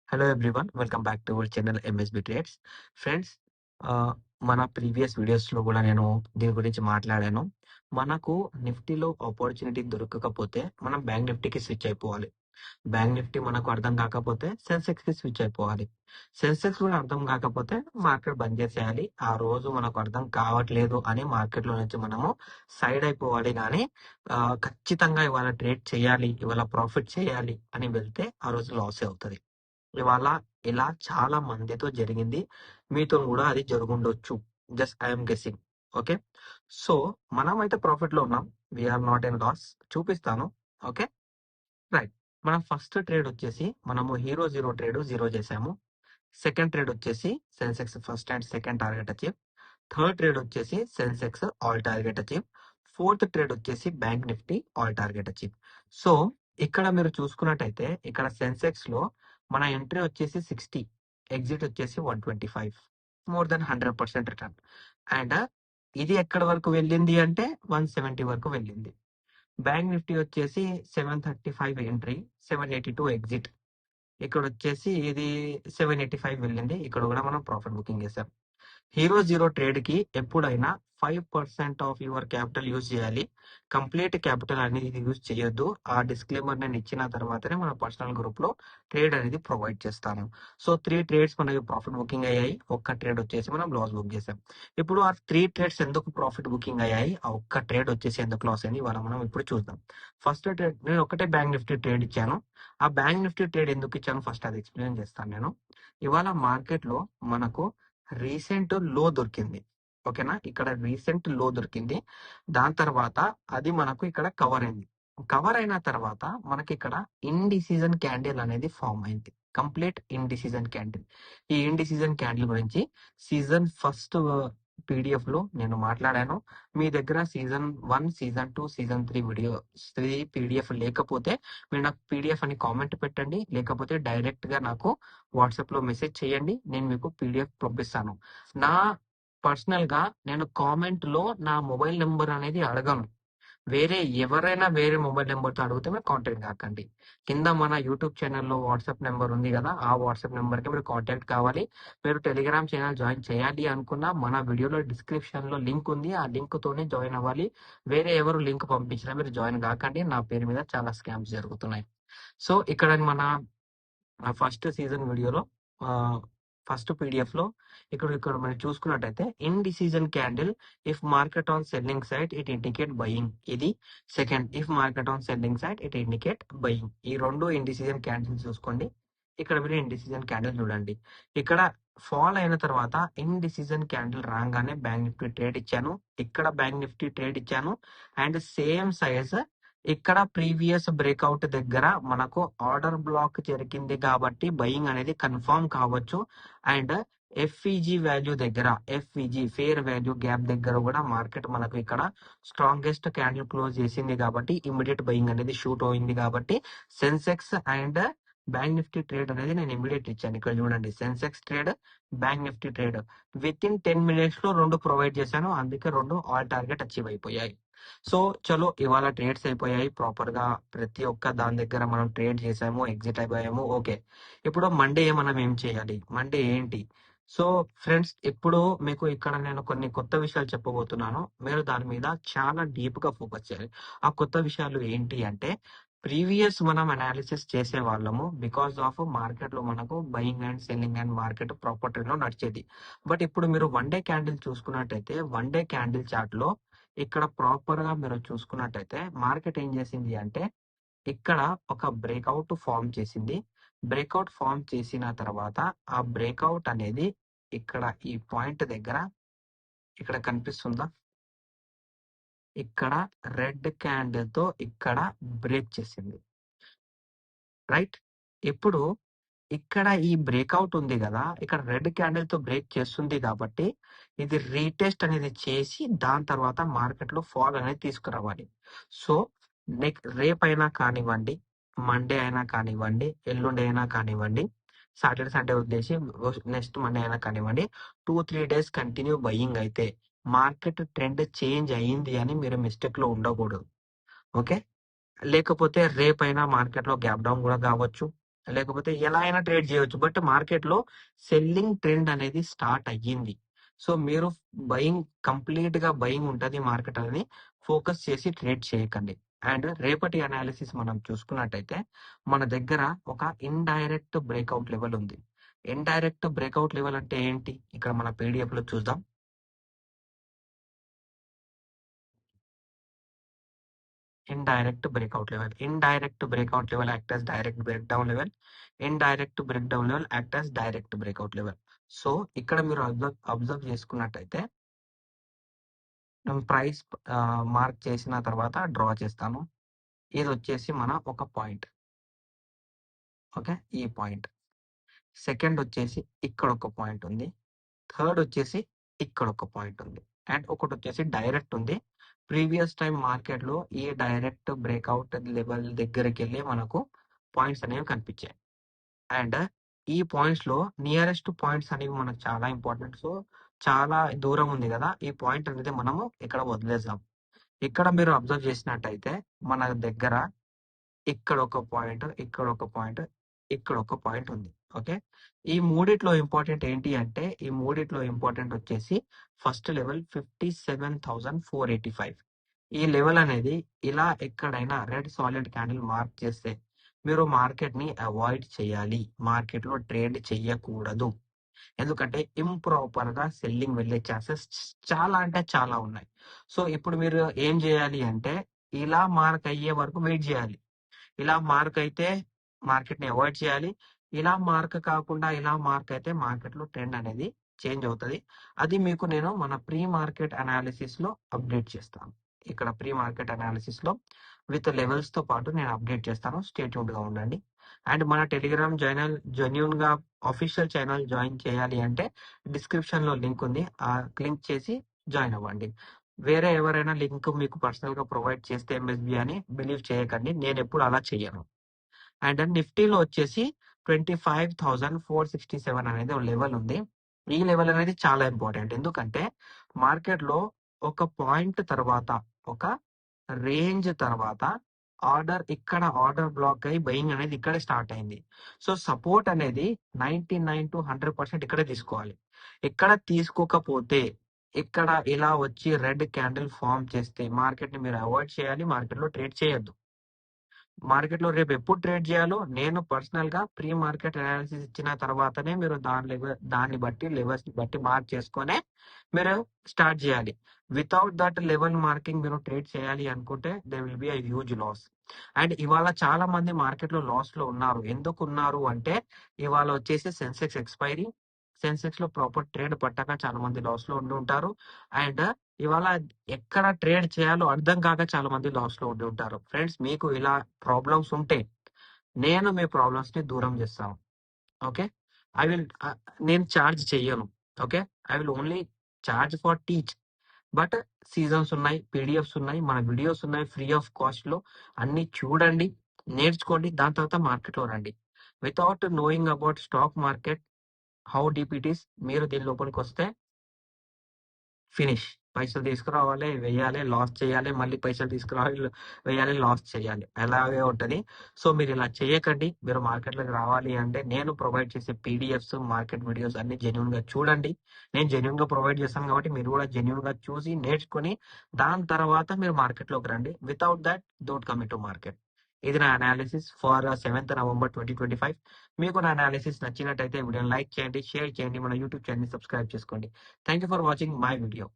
Hello everyone. Welcome back to our channel MSB trades. Friends, ఆహ్, మన previous వీడియోస్‌లో గూడా నేను దీని గురించి మాట్లాడాను. మనకు నిఫ్టీలో ఆపర్చునిటీ దొరకకపోతే మనం బ్యాంక్ నిఫ్టీకి స్విచ్ అయిపోవాలి. బ్యాంక్ నిఫ్టీ మనకు అర్థం కాకపోతే సెన్సెక్స్‌కి స్విచ్ అయిపోవాలి. సెన్సెక్స్ కూడా అర్థం కాకపోతే మార్కెట్ బంద్ చేసేయాలి. ఆ రోజు మనకు అర్థం కావట్లేదు అని మార్కెట్‌లో నుంచి మనము సైడ్ అయిపోవాలి గానీ, ఖచ్చితంగా ఇవాళ ట్రేడ్ చేయాలి, ఇవాళ ప్రాఫిట్ చేయాలి అని వెళ్తే ఆ రోజు లాసే అవుతది. ఇవాళ ఇలా చాలా మందితో జరిగింది. మీతో కూడా అది జరుగుండొచ్చు. Just I am guessing. Okay. So, మనమైతే ప్రాఫిట్‌లో ఉన్నాం. We are not in loss. చూపిస్తాను. ఓకే. రైట్. మన ఫస్ట్ ట్రేడ్ వచ్చేసి మనము హీరో జీరో ట్రేడ్ జీరో చేసాము. సెకండ్ ట్రేడ్ వచ్చేసి Sensex first and second target achieve. Third trade వచ్చేసి Sensex all target achieve. Fourth trade వచ్చేసి bank Nifty all target achieve. So ఇక్కడ మీరు చూసుకున్నట్టయితే ఇక్కడ సెన్సెక్స్ లో మన ఎంట్రీ వచ్చేసి 60, ఎగ్జిట్ వచ్చేసి 125, మోర్ దెన్ 100% రిటర్న్. అండ్ ఇది ఎక్కడ వరకు వెళ్ళింది అంటే 170 వరకు వెళ్ళింది. బ్యాంక్ నిఫ్టీ వచ్చేసి 735 ఎంట్రీ, 782 ఎగ్జిట్. ఇక్కడ వచ్చేసి ఇది 785 వెళ్ళింది. ఇక్కడ కూడా మనం ప్రాఫిట్ బుకింగ్ చేసాం. హీరో జీరో ట్రేడ్ కి ఎప్పుడైనా 5% ఆఫ్ యువర్ క్యాపిటల్ యూజ్ చేయాలి. కంప్లీట్ క్యాపిటల్ అనేది యూజ్ చేయొద్దు. ఆ డిస్క్లైమర్ నేను ఇచ్చిన తర్వాతనే మన పర్సనల్ గ్రూప్ లో ట్రేడ్ అనేది ప్రొవైడ్ చేస్తాను. సో 3 ట్రేడ్స్ మనకి ప్రాఫిట్ బుకింగ్ అయ్యాయి. ఒక్క ట్రేడ్ వచ్చేసి మనం లాస్ బుక్ చేసాం. ఇప్పుడు ఆ 3 ట్రేడ్స్ ఎందుకు ప్రాఫిట్ బుకింగ్ అయ్యాయి, ఆ ఒక్క ట్రేడ్ వచ్చేసి ఎందుకు లాస్ అయింది ఇవాళ మనం ఇప్పుడు చూద్దాం. ఫస్ట్ ట్రేడ్ నేను ఒకటే బ్యాంక్ నిఫ్టీ ట్రేడ్ ఇచ్చాను. ఆ బ్యాంక్ నిఫ్టీ ట్రేడ్ ఎందుకు ఇచ్చాను ఫస్ట్ అది ఎక్స్ప్లెయిన్ చేస్తాను నేను. ఇవాళ మార్కెట్ లో మనకు రీసెంట్ లో దొరికింది. ఓకేనా, ఇక్కడ రీసెంట్ లో దొరికింది. దాని తర్వాత అది మనకు ఇక్కడ కవర్ అయింది. కవర్ అయిన తర్వాత మనకి ఇక్కడ ఇండిసిజన్ క్యాండిల్ అనేది ఫామ్ అయింది. Complete indecision candle. ఈ ఇండిసిజన్ క్యాండిల్ గురించి సీజన్ ఫస్ట్ పీడిఎఫ్ లో నేను మాట్లాడాను. మీ దగ్గర season 1, season 2, season 3 video 3 PDF లేకపోతే మీరు నాకు పీడిఎఫ్ అని కామెంట్ పెట్టండి. లేకపోతే డైరెక్ట్ గా నాకు వాట్సాప్ లో మెసేజ్ చేయండి. నేను మీకు పీడిఎఫ్ పంపిస్తాను. నా పర్సనల్ గా నేను కామెంట్ లో నా మొబైల్ నెంబర్ అనేది అడగను. ఎవరైనా వేరే మొబైల్ నెంబర్ తో అడిగితే మీరు కాంటాక్ట్ కాకండి. కింద మన యూట్యూబ్ ఛానల్లో వాట్సాప్ నెంబర్ ఉంది కదా, ఆ వాట్సాప్ నెంబర్ కి మీరు కాంటాక్ట్ కావాలి. మీరు టెలిగ్రామ్ ఛానల్ జాయిన్ చేయాలి అనుకున్నా మన వీడియోలో డిస్క్రిప్షన్ లో లింక్ ఉంది. ఆ లింక్ తోనే జాయిన్ అవ్వాలి. వేరే ఎవరు లింక్ పంపించినా మీరు జాయిన్ కాకండి. నా పేరు మీద చాలా స్కామ్స్ జరుగుతున్నాయి. సో ఇక్కడ మన ఫస్ట్ సీజన్ వీడియోలో ఫస్ట్ పీడిఎఫ్ లో ఇక్కడ ఇక్కడ మనం చూసుకున్నట్టయితే indecision candle, if market on selling side it indicate buying. ఇది second, if market on selling side it indicate buying. ఈ రెండు ఇండిసిజన్ క్యాండిల్ చూసుకోండి. ఇక్కడ మీరు ఇండిసిజన్ క్యాండిల్ చూడండి. ఇక్కడ ఫాల్ అయిన తర్వాత ఇండిసిజన్ క్యాండిల్ రాగానే బ్యాంక్ నిఫ్టీ ట్రేడ్ ఇచ్చాను. ఇక్కడ బ్యాంక్ నిఫ్టీ ట్రేడ్ ఇచ్చాను. అండ్ సేమ్ సైజ్ ఇక్కడ ప్రీవియస్ బ్రేక్అవుట్ దగ్గర మనకు ఆర్డర్ బ్లాక్ జరిగింది కాబట్టి బయింగ్ అనేది కన్ఫర్మ్ కావచ్చు. అండ్ ఎఫ్ఈజీ వాల్యూ దగ్గర, ఎఫ్ఈజీ ఫేర్ వాల్యూ గ్యాప్ దగ్గర కూడా మార్కెట్ మనకు ఇక్కడ స్ట్రాంగెస్ట్ క్యాండిల్ క్లోజ్ చేసింది కాబట్టి ఇమీడియట్ బయింగ్ అనేది షూట్ అయింది కాబట్టి Sensex and bank Nifty trade అనేది నేను ఇమీడియట్ ఇచ్చాను. ఇక్కడ చూడండి, Sensex trade, bank Nifty trade with in 10 minutes లో రెండు ప్రొవైడ్ చేశాను. అందుకే రెండు ఆల్ టార్గెట్ అచీవ్ అయిపోయాయి. సో చలో ఇవాళ ట్రేడ్స్ అయిపోయాయి ప్రాపర్ గా. ప్రతి ఒక్క దాని దగ్గర మనం ట్రేడ్ చేసాము, ఎగ్జిట్ అయిపోయాము. ఓకే, ఇప్పుడు మండే మనం ఏం చేయాలి, మండే ఏంటి? సో ఫ్రెండ్స్, ఇప్పుడు మీకు ఇక్కడ నేను కొన్ని కొత్త విషయాలు చెప్పబోతున్నాను. మీరు దాని మీద చాలా డీప్ గా ఫోకస్ చేయాలి. ఆ కొత్త విషయాలు ఏంటి అంటే, ప్రీవియస్ మనం అనాలిసిస్ చేసే వాళ్ళము బికాస్ ఆఫ్ మార్కెట్ లో మనకు buying and selling and market property లో నడిచేది. బట్ ఇప్పుడు మీరు వన్ డే క్యాండిల్ చూసుకున్నట్టయితే వన్ డే క్యాండిల్ చార్ట్ లో ఇక్కడ ప్రాపర్ గా మీరు చూసుకున్నట్టయితే మార్కెట్ ఏం చేసింది అంటే ఇక్కడ ఒక బ్రేక్అవుట్ ఫామ్ చేసింది. బ్రేక్అవుట్ ఫామ్ చేసిన తర్వాత ఆ బ్రేక్అవుట్ అనేది ఇక్కడ ఈ పాయింట్ దగ్గర ఇక్కడ కనిపిస్తుందా, ఇక్కడ రెడ్ క్యాండిల్ తో ఇక్కడ బ్రేక్ చేసింది. రైట్. ఇప్పుడు ఇక్కడ ఈ బ్రేక్అవుట్ ఉంది కదా, ఇక్కడ రెడ్ క్యాండిల్ తో బ్రేక్ చేస్తుంది కాబట్టి ఇది రీటెస్ట్ అనేది చేసి దాని తర్వాత మార్కెట్ లో ఫాల్ అనేది తీసుకురావాలి. సో రేపైనా కానివ్వండి, మండే అయినా కానివ్వండి, ఎల్లుండి అయినా కానివ్వండి, సాటర్డే సండే వదిలేసి నెక్స్ట్ మండే అయినా కానివ్వండి, 2-3 days కంటిన్యూ బయింగ్ అయితే మార్కెట్ ట్రెండ్ చేంజ్ అయ్యింది అని మీరు మిస్టేక్ లో ఉండకూడదు. ఓకే. లేకపోతే రేపైనా మార్కెట్ లో గ్యాప్ డౌన్ కూడా కావచ్చు. లేకపోతే ఎలా అయినా ట్రేడ్ చేయొచ్చు. బట్ మార్కెట్‌లో సెల్లింగ్ ట్రెండ్ అనేది స్టార్ట్ అయ్యింది. సో, మీరు కంప్లీట్‌గా బయింగ్ ఉంటది మార్కెట్ అనేది ఫోకస్ చేసి ట్రేడ్ చేయకండి. అండ్ రేపటి అనాలిసిస్ మనం చూసుకున్నట్టయితే మన దగ్గర ఒక ఇండైరెక్ట్ బ్రేక్‌ఔట్ లెవెల్ ఉంది. ఇండైరెక్ట్ బ్రేక్‌ఔట్ లెవెల్ అంటే ఏంటి? ఇక్కడ మన పీడీఎఫ్‌లో చూద్దాం. Indirect breakout level act as direct breakdown level. Indirect breakdown level act as direct breakout level. So ఇక్కడ మీరు అబ్జర్వ్ చేసుకున్నట్టయితే నేను ప్రైస్ మార్క్ చేసిన తర్వాత డ్రా చేస్తాను. ఇది వచ్చేసి మన ఒక పాయింట్. ఓకే, ఈ పాయింట్. సెకండ్ వచ్చేసి ఇక్కడ ఒక పాయింట్ ఉంది. థర్డ్ వచ్చేసి ఇక్కడ ఒక పాయింట్ ఉంది. అండ్ ఒకటి వచ్చేసి డైరెక్ట్ ఉంది. ప్రీవియస్ టైం మార్కెట్ లో ఈ డైరెక్ట్ బ్రేక్అవుట్ లెవెల్ దగ్గరికి వెళ్ళి మనకు పాయింట్స్ అనేవి కనిపించాయి. అండ్ ఈ పాయింట్స్ లో నియరెస్ట్ పాయింట్స్ అనేవి మనకు చాలా ఇంపార్టెంట్. సో చాలా దూరం ఉంది కదా, ఈ పాయింట్ అనేది మనము ఇక్కడ వదిలేద్దాం. ఇక్కడ మీరు అబ్జర్వ్ చేసినట్టయితే మన దగ్గర ఇక్కడ ఒక పాయింట్, ఇక్కడ ఒక పాయింట్, ఇక్కడ ఒక పాయింట్ ఉంది. ఓకే, ఈ మూడిట్లో ఇంపార్టెంట్ ఏంటి అంటే ఈ మూడిట్లో ఇంపార్టెంట్ వచ్చేసి ఫస్ట్ లెవెల్ 57,485. ఈ లెవెల్ అనేది ఇలా ఎక్కడైనా రెడ్ సాలిడ్ క్యాండిల్ మార్క్ చేస్తే మీరు మార్కెట్ ని అవాయిడ్ చేయాలి. మార్కెట్ లో ట్రేడ్ చేయకూడదు. ఎందుకంటే ఇంప్రాపర్ గా సెల్లింగ్ వెళ్ళే ఛాన్సెస్ చాలా అంటే చాలా ఉన్నాయి. సో ఇప్పుడు మీరు ఏం చేయాలి అంటే ఇలా మార్క్ అయ్యే వరకు వెయిట్ చేయాలి. ఇలా మార్క్ అయితే మార్కెట్ ని అవాయిడ్ చేయాలి. ఇలా మార్క్ కాకుండా ఇలా మార్క్ అయితే మార్కెట్ లో ట్రెండ్ అనేది చేంజ్ అవుతుంది. అది మీకు నేను మన ప్రీ మార్కెట్ అనాలిసిస్ లో అప్డేట్ చేస్తాను. ఇక్కడ ప్రీ మార్కెట్ అనాలిసిస్ లో విత్ లెవెల్స్ తో పాటు నేను అప్డేట్ చేస్తాను. స్టే ట్యూన్డ్ గా ఉండండి. అండ్ మన టెలిగ్రామ్ ఛానల్ జెన్యూన్ గా అఫీషియల్ ఛానల్ జాయిన్ చేయాలి అంటే డిస్క్రిప్షన్ లో లింక్ ఉంది. ఆ క్లిక్ చేసి జాయిన్ అవ్వండి. వేరే ఎవరైనా లింక్ మీకు పర్సనల్ గా ప్రొవైడ్ చేస్తే ఎంఎస్బి అని బిలీవ్ చేయకండి. నేను ఎప్పుడు అలా చెయ్యను. అండ్ నిఫ్టీలో వచ్చేసి 25,467 అనేది ఒక లెవెల్ ఉంది. ఈ లెవెల్ అనేది చాలా ఇంపార్టెంట్. ఎందుకంటే మార్కెట్ లో ఒక పాయింట్ తర్వాత ఒక రేంజ్ తర్వాత ఇక్కడ ఆర్డర్ బ్లాక్ అయ్యి బయింగ్ అనేది ఇక్కడే స్టార్ట్ అయింది. సో సపోర్ట్ అనేది 99 to 100% ఇక్కడే తీసుకోవాలి. ఇక్కడ తీసుకోకపోతే ఇక్కడ ఇలా వచ్చి రెడ్ క్యాండిల్ ఫామ్ చేస్తే మార్కెట్ ని మీరు అవాయిడ్ చేయాలి. మార్కెట్ లో ట్రేడ్ చేయొద్దు. మార్కెట్ లో రేపు ఎప్పుడు ట్రేడ్ చేయాలో నేను పర్సనల్ గా ప్రీ మార్కెట్ అనాలిసిస్ ఇచ్చిన తర్వాతనే మీరు దాన్ని బట్టి లెవెల్స్ ని బట్టి మార్క్ చేసుకొని మీరు స్టార్ట్ చేయాలి. వితౌట్ దట్ లెవెల్ మార్కింగ్ మీరు ట్రేడ్ చేయాలి అనుకుంటే they will be a huge loss. And ఇవాళ చాలా మంది మార్కెట్ లో లాస్ లో ఉన్నారు. ఎందుకు ఉన్నారు అంటే ఇవాళ వచ్చేసి సెన్సెక్స్ ఎక్స్పైరీ, సెన్సెక్స్ లో ప్రాపర్ ట్రేడ్ పట్టాక చాలా మంది లాస్ లో ఉండి ఉంటారు. అండ్ ఇవాళ ఎక్కడ ట్రేడ్ చేయాలో అర్థం కాక చాలా మంది లాస్ లో ఉండి ఉంటారు. ఫ్రెండ్స్, మీకు ఇలా ప్రాబ్లమ్స్ ఉంటే నేను మీ ప్రాబ్లమ్స్ ని దూరం చేస్తాను. ఓకే, ఐ విల్ నేను ఛార్జ్ చెయ్యను. Okay, I will only charge for teach. But seasons ఉన్నాయి, పీడిఎఫ్స్ ఉన్నాయి, మన వీడియోస్ ఉన్నాయి ఫ్రీ ఆఫ్ కాస్ట్ లో. అన్ని చూడండి, నేర్చుకోండి, దాని తర్వాత మార్కెట్ లో రండి. Without knowing about stock market how deep it is, మీరు దీని లోపలికి వస్తే ఫినిష్. పైసలు తీసుకురావాలి, వెయ్యాలి, లాస్ చేయాలి, మళ్ళీ పైసలు తీసుకురావాలి, వెయ్యాలి, లాస్ చేయాలి, అలాగే ఉంటది. సో మీరు ఇలా చేయకండి. మీరు మార్కెట్ లోకి రావాలి అంటే నేను ప్రొవైడ్ చేసే పీడిఎఫ్స్, మార్కెట్ వీడియోస్ అన్ని జెన్యున్ గా చూడండి. నేను జెన్యున్ గా ప్రొవైడ్ చేస్తాను కాబట్టి మీరు కూడా జెన్యున్ గా చూసి నేర్చుకుని దాని తర్వాత మీరు మార్కెట్ లోకి రండి. Without that don't come to market. ఇది నా అనాలిసిస్ ఫర్ 7th November 2025. మీకు నా అనాలిసిస్ నచ్చినట్టయితే వీడియోని లైక్ చేయండి, షేర్ చేయండి, మన యూట్యూబ్ ఛానల్ సబ్స్క్రైబ్ చేసుకోండి. Thank you for watching my video.